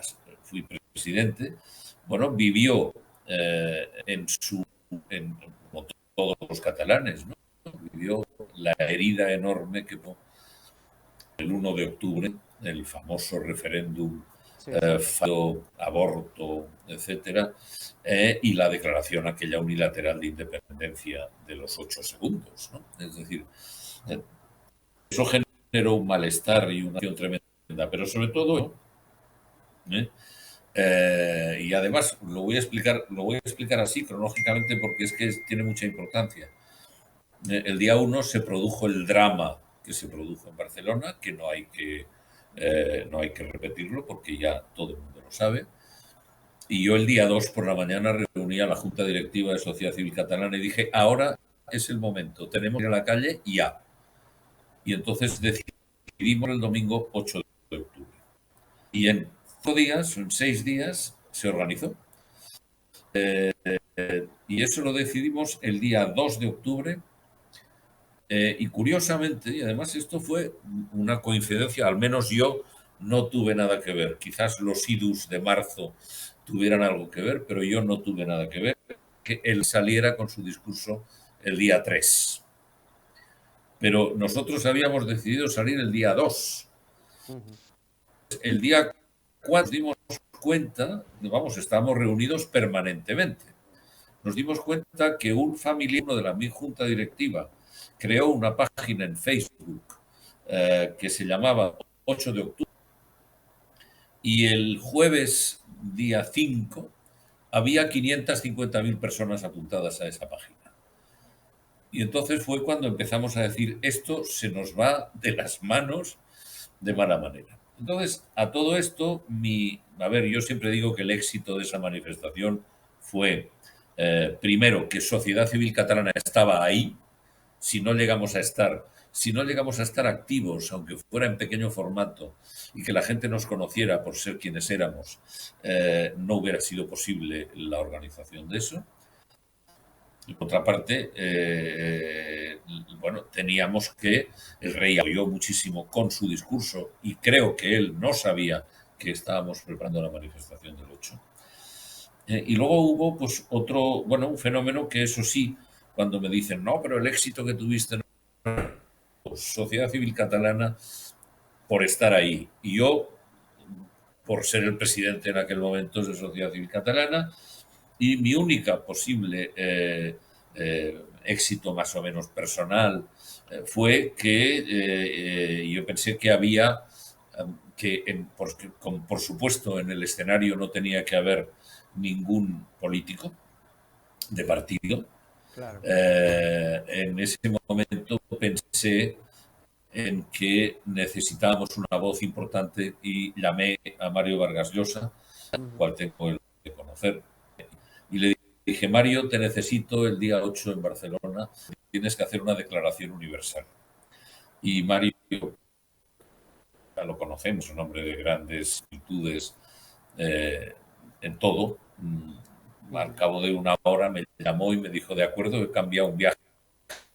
presidente. Bueno, vivió, como todos los catalanes, ¿no? Vivió la herida enorme que el 1 de octubre, el famoso referéndum, Sí, exacto. aborto, etcétera, y la declaración aquella unilateral de independencia de los 8 segundos, ¿no? Es decir, eh, eso generó un malestar y una acción tremenda, pero sobre todo, ¿eh? Y además lo voy a explicar así cronológicamente porque es que tiene mucha importancia. El día 1 se produjo el drama que se produjo en Barcelona, que no hay que repetirlo porque ya todo el mundo lo sabe. Y yo el día 2 por la mañana reuní a la Junta Directiva de Sociedad Civil Catalana y dije, ahora es el momento, tenemos que ir a la calle ya. Y entonces decidimos el domingo 8 de octubre. Y en 5 días, en 6 días, se organizó. Y eso lo decidimos el día 2 de octubre. Y curiosamente, y además esto fue una coincidencia, al menos yo no tuve nada que ver. Quizás los idus de marzo tuvieran algo que ver, pero yo no tuve nada que ver. Que él saliera con su discurso el día 3. Pero nosotros habíamos decidido salir el día 2. Ujú. El día 4 nos dimos cuenta, vamos, estábamos reunidos permanentemente. Nos dimos cuenta que un familiar de la mi junta directiva creó una página en Facebook, que se llamaba 8 de octubre, y el jueves día 5 había 550.000 personas apuntadas a esa página. Y entonces fue cuando empezamos a decir, esto se nos va de las manos de mala manera. Entonces, a todo esto, a ver, yo siempre digo que el éxito de esa manifestación fue, primero, que Sociedad Civil Catalana estaba ahí. Si no llegamos a estar activos, aunque fuera en pequeño formato, y que la gente nos conociera por ser quienes éramos, no hubiera sido posible la organización de eso. Y por otra parte, bueno, teníamos que el rey apoyó muchísimo con su discurso y creo que él no sabía que estábamos preparando la manifestación del 8. Y luego hubo pues otro, bueno, un fenómeno que eso sí, cuando me dicen, no, pero el éxito que tuviste en la Sociedad Civil Catalana por estar ahí. Y yo, por ser el presidente en aquel momento de Sociedad Civil Catalana, y mi única posible éxito más o menos personal fue que yo pensé que había por supuesto en el escenario no tenía que haber ningún político de partido. Claro. En ese momento pensé en que necesitábamos una voz importante y llamé a Mario Vargas Llosa, al Ujú. cual tengo el de conocer, y le dije, Mario, te necesito el día 8 en Barcelona, tienes que hacer una declaración universal. Y Mario, ya lo conocemos, un hombre de grandes virtudes, en todo. Al Ujú. cabo de una hora me llamó y me dijo, de acuerdo, he cambiado un viaje.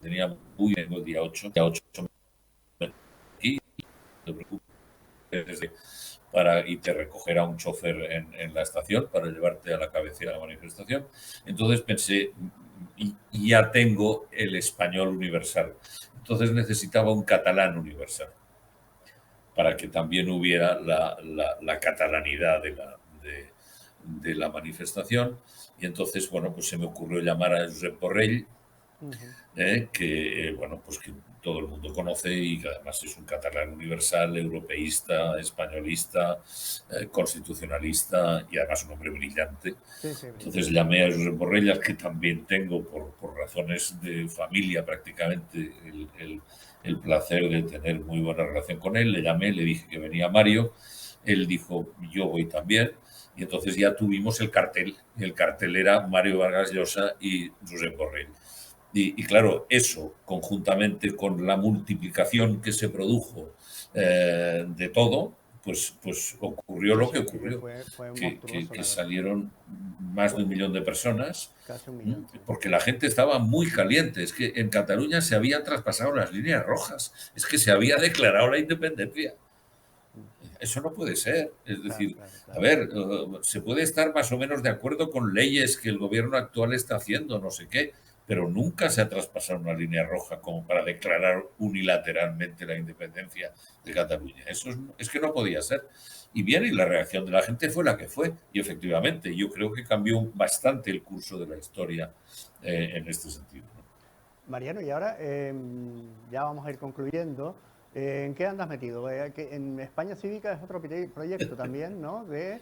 Tenía muy bien el día 8, aquí, no te preocupes, y te recogerá un chofer en la estación para llevarte a la cabecera de la manifestación. Entonces pensé, y ya tengo el español universal. Entonces necesitaba un catalán universal. para que también hubiera la catalanidad de la manifestación. Y entonces, bueno, pues se me ocurrió llamar a Josep Borrell, que, bueno, pues que todo el mundo conoce y que además es un catalán universal, europeísta, españolista, constitucionalista y además un hombre brillante. Sí, sí, Entonces llamé a Josep Borrell, al que también tengo por razones de familia prácticamente el placer de tener muy buena relación con él. Le llamé, le dije que venía Mario, él dijo yo voy también. Y entonces ya tuvimos el cartel. El cartel era Mario Vargas Llosa y Josep Borrell. Y claro, eso, conjuntamente con la multiplicación que se produjo de todo, pues ocurrió sí, lo sí, que aquello ocurrió, fue monstruoso, que la verdad. salieron más de 1 millón de personas, Casi 1 millón, sí. porque la gente estaba muy caliente. Es que en Cataluña se habían traspasado las líneas rojas, es que se había declarado la independencia. Eso no puede ser. Es Claro, decir, claro, a claro. ver, se puede estar más o menos de acuerdo con leyes que el gobierno actual está haciendo, no sé qué, pero nunca se ha traspasado una línea roja como para declarar unilateralmente la independencia de Cataluña. Eso es que no podía ser. Y bien, y la reacción de la gente fue la que fue. Y efectivamente, yo creo que cambió bastante el curso de la historia en este sentido, ¿no? Mariano, y ahora ya vamos a ir concluyendo. ¿En qué andas metido? Que en España Cívica es otro proyecto también, ¿no? De,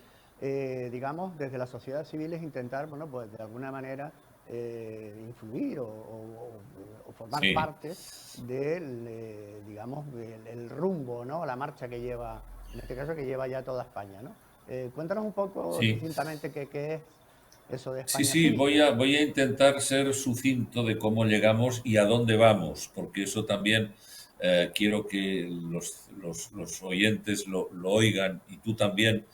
digamos, desde las sociedades civiles intentar, bueno, pues de alguna manera influir o formar Sí, parte del, digamos, el rumbo, ¿no? La marcha que lleva, en este caso, que lleva ya toda España, ¿no? Cuéntanos un poco sí. sucintamente qué es eso de Sí, España sí, voy Cívica. a, voy a intentar ser sucinto de cómo llegamos y a dónde vamos, porque eso también quiero que los oyentes lo oigan y tú también,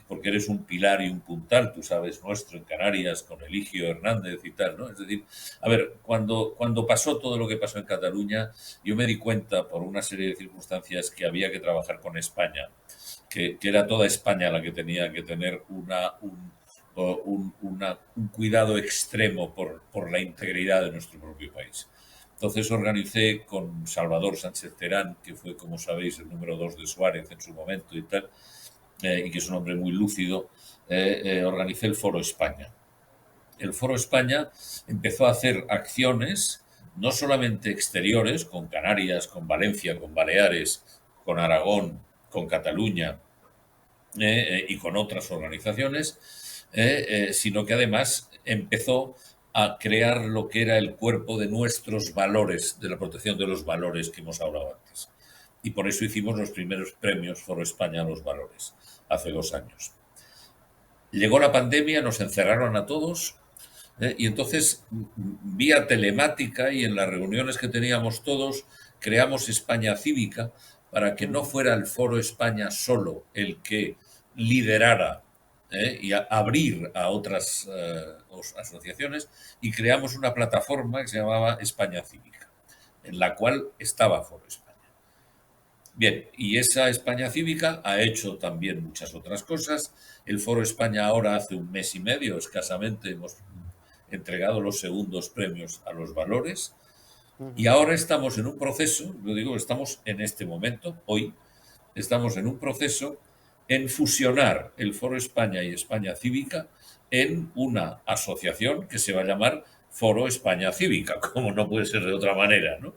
porque eres un pilar y un puntal, tú sabes, nuestro en Canarias, con Eligio Hernández y tal, ¿no? Es decir, a ver, cuando pasó todo lo que pasó en Cataluña, yo me di cuenta por una serie de circunstancias que había que trabajar con España, que era toda España la que tenía que tener un cuidado extremo por la integridad de nuestro propio país. Entonces organicé con Salvador Sánchez Terán, que fue, como sabéis, el número 2 de Suárez en su momento y tal, y que es un hombre muy lúcido, organicé el Foro España. El Foro España empezó a hacer acciones, no solamente exteriores, con Canarias, con Valencia, con Baleares, con Aragón, con Cataluña, y con otras organizaciones, sino que además empezó a crear lo que era el cuerpo de nuestros valores, de la protección de los valores que hemos hablado antes. Y por eso hicimos los primeros premios Foro España a los valores, hace 2 años. Llegó la pandemia, nos encerraron a todos, y entonces, vía telemática y en las reuniones que teníamos todos, creamos España Cívica para que no Ujú. fuera el Foro España solo el que liderara y abrir a otras asociaciones, y creamos una plataforma que se llamaba España Cívica, en la cual estaba Foro España. Bien, y esa España Cívica ha hecho también muchas otras cosas. El Foro España ahora, hace 1 mes y medio escasamente, hemos entregado los segundos premios a los valores, y Ujú. ahora estamos en un proceso, lo digo, estamos en este momento, hoy, estamos en un proceso en fusionar el Foro España y España Cívica en una asociación que se va a llamar Foro España Cívica, como no puede ser de otra manera, ¿no?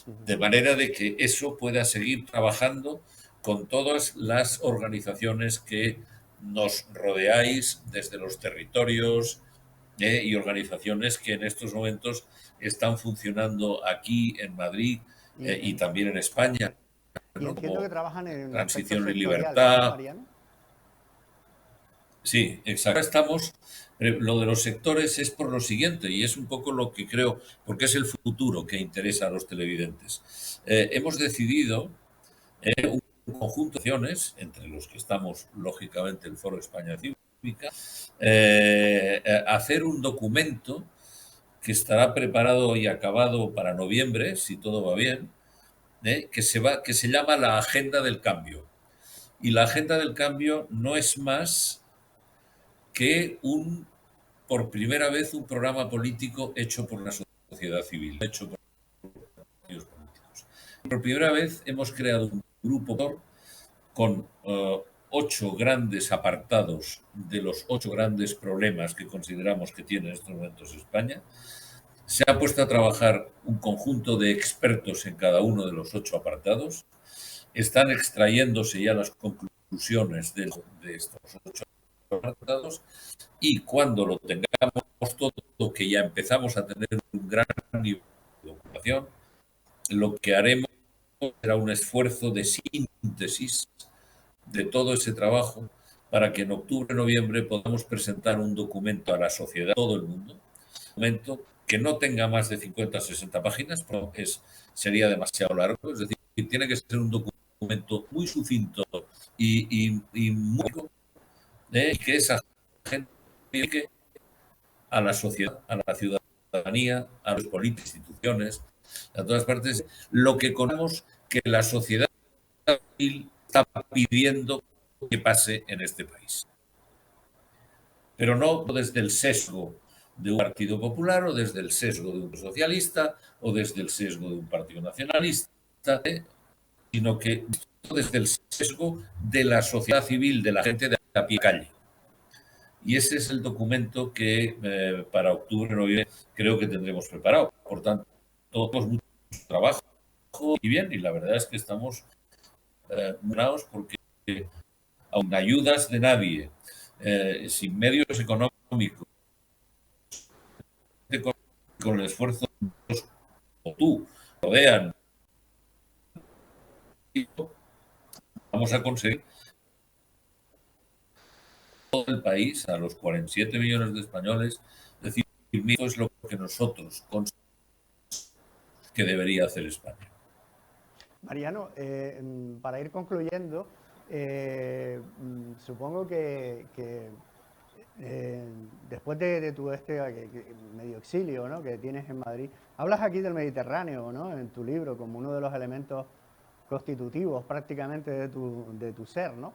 Ujú. De manera de que eso pueda seguir trabajando con todas las organizaciones que nos rodeáis desde los territorios, y organizaciones que en estos momentos están funcionando aquí en Madrid, Y, y en- también en España, y ¿no? entiendo que Como trabajan en aspectos Transición y sectoriales, ¿no, Libertad. Mariano? Sí, exacto. Ahora estamos, lo de los sectores es por lo siguiente, y es un poco lo que creo, porque es el futuro que interesa a los televidentes. Hemos decidido un conjunto de acciones, entre los que estamos, lógicamente, el Foro España Cívica, hacer un documento que estará preparado y acabado para noviembre, si todo va bien, que se llama la Agenda del Cambio. Y la Agenda del Cambio no es más que por primera vez, un programa político hecho por la sociedad civil, hecho por partidos políticos. Por primera vez hemos creado un grupo con 8 grandes apartados de los 8 grandes problemas que consideramos que tiene en estos momentos España. Se ha puesto a trabajar un conjunto de expertos en cada uno de los 8 apartados. Están extrayéndose ya las conclusiones de estos 8 apartados, y cuando lo tengamos todo, que ya empezamos a tener un gran nivel de ocupación, lo que haremos será un esfuerzo de síntesis de todo ese trabajo para que en octubre, noviembre podamos presentar un documento a la sociedad, a todo el mundo, un documento que no tenga más de 50 o 60 páginas, porque sería demasiado largo, es decir, tiene que ser un documento muy sucinto y muy que esa gente llegue a la sociedad, a la ciudadanía, a los políticos, instituciones, a todas partes, lo que conocemos que la sociedad civil está pidiendo que pase en este país. Pero no desde el sesgo de un partido popular o desde el sesgo de un socialista o desde el sesgo de un partido nacionalista, sino que desde el sesgo de la sociedad civil, de la gente de a pie calle. Y ese es el documento que para octubre, noviembre, creo que tendremos preparado. Por tanto, todos mucho trabajo y bien, y la verdad es que estamos morados porque aun ayudas de nadie, sin medios económicos, con el esfuerzo o tú rodean, vamos a conseguir todo el país, a los 47 millones de españoles, decir, esto es lo que nosotros consideramos que debería hacer España. Mariano, para ir concluyendo, supongo que después de tu medio exilio, ¿no?, que tienes en Madrid, hablas aquí del Mediterráneo, ¿no?, en tu libro, como uno de los elementos constitutivos prácticamente de tu ser, ¿no?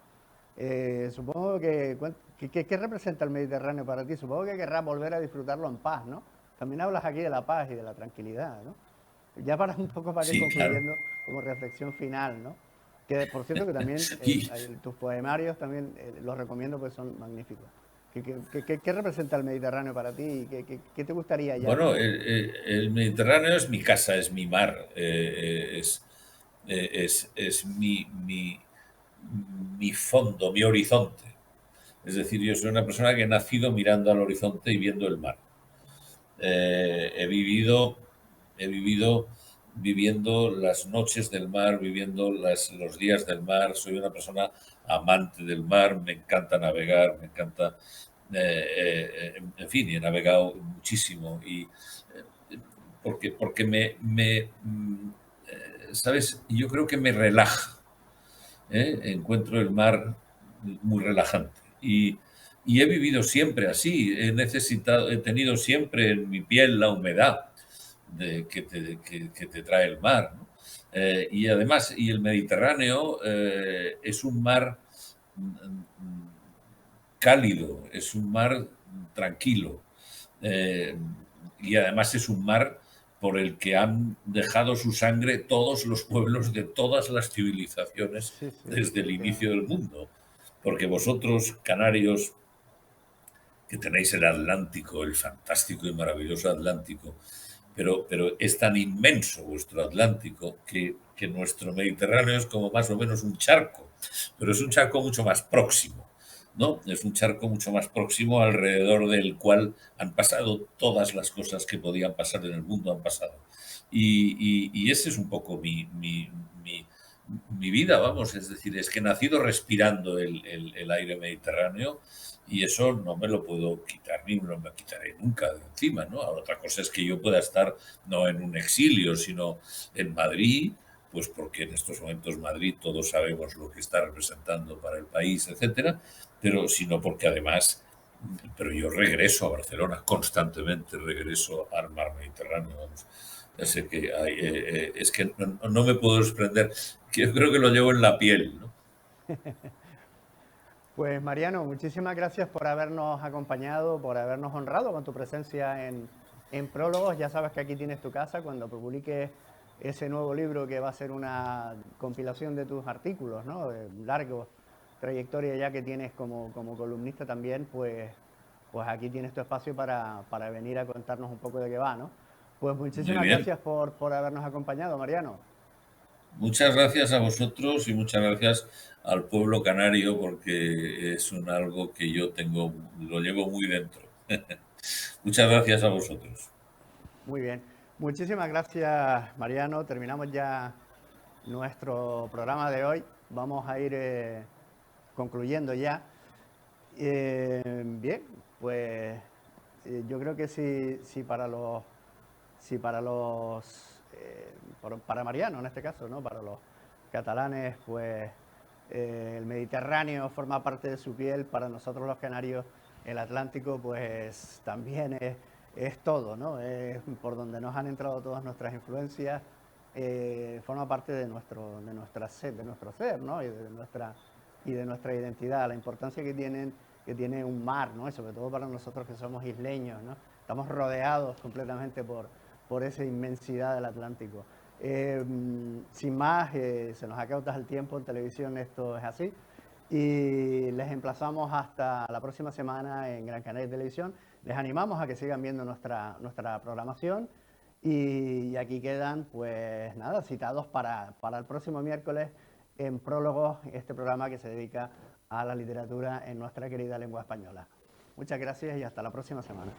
Supongo que, ¿qué representa el Mediterráneo para ti? Supongo que querrás volver a disfrutarlo en paz, ¿no? También hablas aquí de la paz y de la tranquilidad, ¿no? Ya para un poco para ir Sí, claro. concluyendo como reflexión final, ¿no? Que por cierto que también Y, tus poemarios también los recomiendo, pues son magníficos. ¿Qué representa el Mediterráneo para ti? ¿Qué te gustaría ya? bueno, el Mediterráneo es mi casa, es mi mar, es mi fondo, mi horizonte. Es decir, yo soy una persona que he nacido mirando al horizonte y viendo el mar. He vivido viviendo las noches del mar, viviendo los días del mar. Soy una persona amante del mar, me encanta navegar, me encanta, en fin, he navegado muchísimo y porque ¿sabes? Yo creo que me relaja. Encuentro el mar muy relajante. Y he vivido siempre así, he tenido siempre en mi piel la humedad que te trae el mar, ¿no? Y además, y el Mediterráneo es un mar cálido, es un mar tranquilo, eh, y además es un mar por el que han dejado su sangre todos los pueblos de todas las civilizaciones Sí, sí, desde el inicio efectivamente. del mundo. Porque vosotros, canarios, que tenéis el Atlántico, el fantástico y maravilloso Atlántico, pero es tan inmenso vuestro Atlántico que nuestro Mediterráneo es como más o menos un charco, pero es un charco mucho más próximo, ¿no? Es un charco mucho más próximo alrededor del cual han pasado todas las cosas que podían pasar en el mundo, han pasado. Y ese es un poco mi vida, vamos, es decir, es que he nacido respirando el aire mediterráneo y eso no me lo puedo quitar ni me lo quitaré nunca de encima, ¿no? Ahora, otra cosa es que yo pueda estar no en un exilio, sino en Madrid, pues porque en estos momentos Madrid todos sabemos lo que está representando para el país, etcétera, pero sino porque además, pero yo regreso a Barcelona constantemente, regreso al mar Mediterráneo, vamos. Ya sé que es que no me puedo desprender, que yo creo que lo llevo en la piel, ¿no? Pues Mariano, muchísimas gracias por habernos acompañado, por habernos honrado con tu presencia en Prólogos. Ya sabes que aquí tienes tu casa cuando publiques ese nuevo libro que va a ser una compilación de tus artículos, ¿no? Largo trayectoria ya que tienes como columnista también, pues aquí tienes tu espacio para venir a contarnos un poco de qué va, ¿no? Pues Muy muchísimas bien. gracias por habernos acompañado, Mariano. Muchas gracias a vosotros y muchas gracias al pueblo canario porque es algo que yo tengo, lo llevo muy dentro. Muchas gracias a vosotros. Muy bien. Muchísimas gracias, Mariano. Terminamos ya nuestro programa de hoy. Vamos a ir concluyendo ya. Bien, pues yo creo que si para los para Mariano en este caso, ¿no? Para los catalanes, pues el Mediterráneo forma parte de su piel, para nosotros los canarios el Atlántico pues también es todo, ¿no? Es por donde nos han entrado todas nuestras influencias, forma parte de nuestra de nuestro ser, ¿no? Y de nuestra identidad, la importancia que tiene un mar, ¿no? Y sobre todo para nosotros que somos isleños, ¿no? Estamos rodeados completamente por esa inmensidad del Atlántico. Sin más, se nos acaba el tiempo, en televisión esto es así. Y les emplazamos hasta la próxima semana en Gran Canaria Televisión. Les animamos a que sigan viendo nuestra programación. Y aquí quedan, pues nada, citados para el próximo miércoles en Prólogos, este programa que se dedica a la literatura en nuestra querida lengua española. Muchas gracias y hasta la próxima semana.